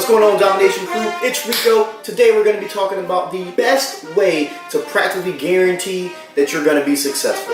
going on, Domination Crew? It's Rico. Today we're going to be talking about the best way to practically guarantee that you're going to be successful.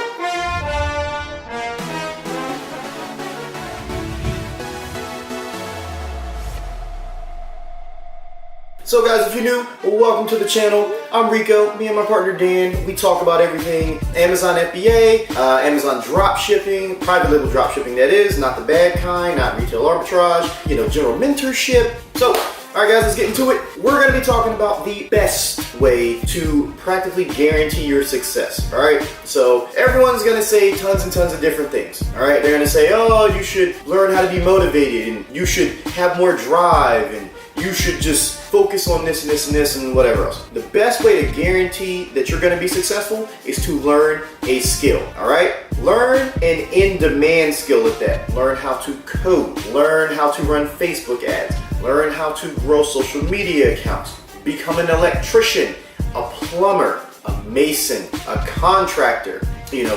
So guys, if you're new, well, welcome to the channel. I'm Rico. Me and my partner Dan, we talk about everything Amazon FBA, Amazon drop shipping, private label drop shipping, that is, not the bad kind, not retail arbitrage, general mentorship. So, alright guys, let's get into it. We're going to be talking about the best way to practically guarantee your success. Alright, so everyone's going to say tons and tons of different things. Alright, they're going to say, oh, you should learn how to be motivated, and you should have more drive, and you should just focus on this and this and this and whatever else. The best way to guarantee that you're going to be successful is to learn a skill, all right? Learn an in-demand skill at that. Learn how to code. Learn how to run Facebook ads. Learn how to grow social media accounts. Become an electrician, a plumber, a mason, a contractor,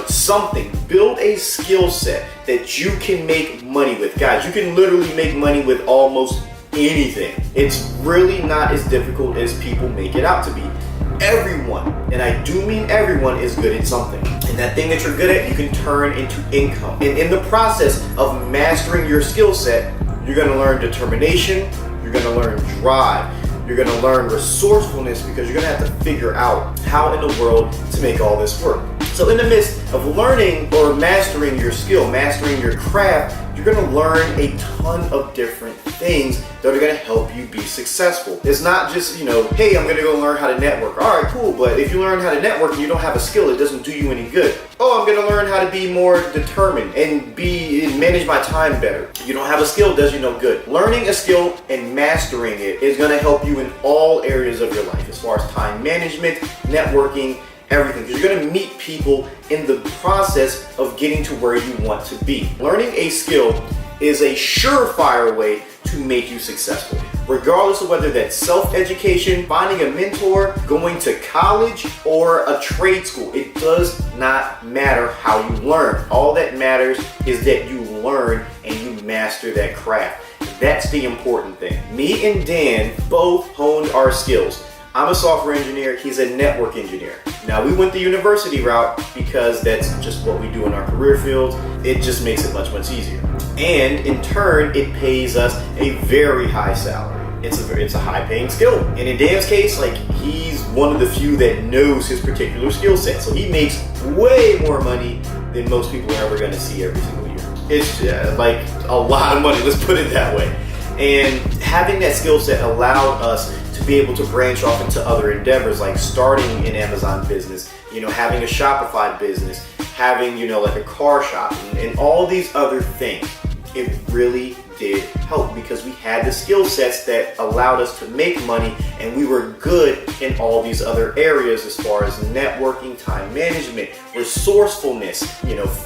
something. Build a skill set that you can make money with. Guys, you can literally make money with almost anything. It's really not as difficult as people make it out to be. Everyone, and I do mean everyone, is good at something. And that thing that you're good at, you can turn into income. And in the process of mastering your skill set, you're going to learn determination, you're going to learn drive, you're going to learn resourcefulness, because you're going to have to figure out how in the world to make all this work. So in the midst of learning or mastering your skill, mastering your craft, you're going to learn a ton of different things that are going to help you be successful. It's not just, hey, I'm going to go learn how to network. All right, cool. But if you learn how to network and you don't have a skill, it doesn't do you any good. Oh, I'm going to learn how to be more determined and manage my time better. You don't have a skill, does you no good. Learning a skill and mastering it is going to help you in all areas of your life, as far as time management, networking, everything, because you're going to meet people in the process of getting to where you want to be. Learning a skill is a surefire way to make you successful, regardless of whether that's self-education, finding a mentor, going to college, or a trade school. It does not matter how you learn. All that matters is that you learn and you master that craft. That's the important thing. Me and Dan both honed our skills. I'm a software engineer, he's a network engineer. Now, we went the university route because that's just what we do in our career fields. It just makes it much, much easier. And in turn, it pays us a very high salary. It's a high paying skill. And in Dan's case, he's one of the few that knows his particular skill set. So he makes way more money than most people are ever gonna see every single year. It's a lot of money, let's put it that way. And having that skill set allowed us to be able to branch off into other endeavors, like starting an Amazon business, having a Shopify business, having, a car shop, and all these other things. It really did help because we had the skill sets that allowed us to make money, and we were good in all these other areas as far as networking, time management, resourcefulness,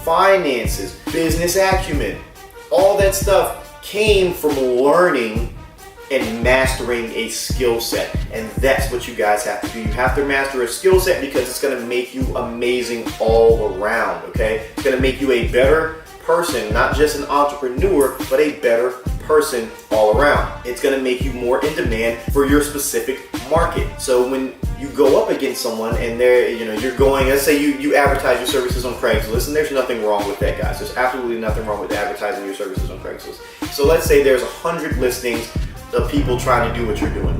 finances, business acumen. All that stuff came from learning and mastering a skill set. And that's what you guys have to do. You have to master a skill set because it's going to make you amazing all around, okay? It's going to make you a better person, not just an entrepreneur, but a better person all around. It's going to make you more in demand for your specific market. So when you go up against someone and you're going, let's say you advertise your services on Craigslist, and there's nothing wrong with that, guys. There's absolutely nothing wrong with advertising your services on Craigslist. So let's say there's 100 listings of people trying to do what you're doing.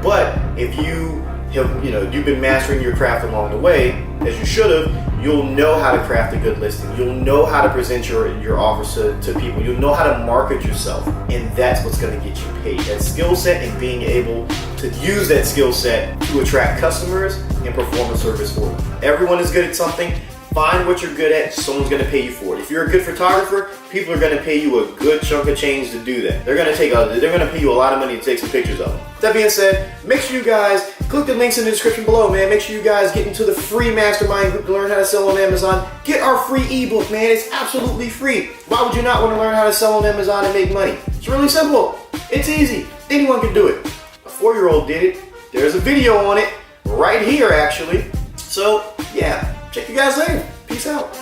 But if you have, you've been mastering your craft along the way, as you should have, you'll know how to craft a good listing. You'll know how to present your offers to people. You'll know how to market yourself. And that's what's going to get you paid. That skill set and being able to use that skill set to attract customers and perform a service for them. Everyone is good at something. Find what you're good at, someone's going to pay you for it. If you're a good photographer, people are going to pay you a good chunk of change to do that. They're going to pay you a lot of money to take some pictures of them. That being said, make sure you guys click the links in the description below, man. Make sure you guys get into the free mastermind group to learn how to sell on Amazon. Get our free ebook, man. It's absolutely free. Why would you not want to learn how to sell on Amazon and make money? It's really simple. It's easy. Anyone can do it. A 4-year-old did it. There's a video on it right here, actually. So, yeah. Check you guys later. Peace out.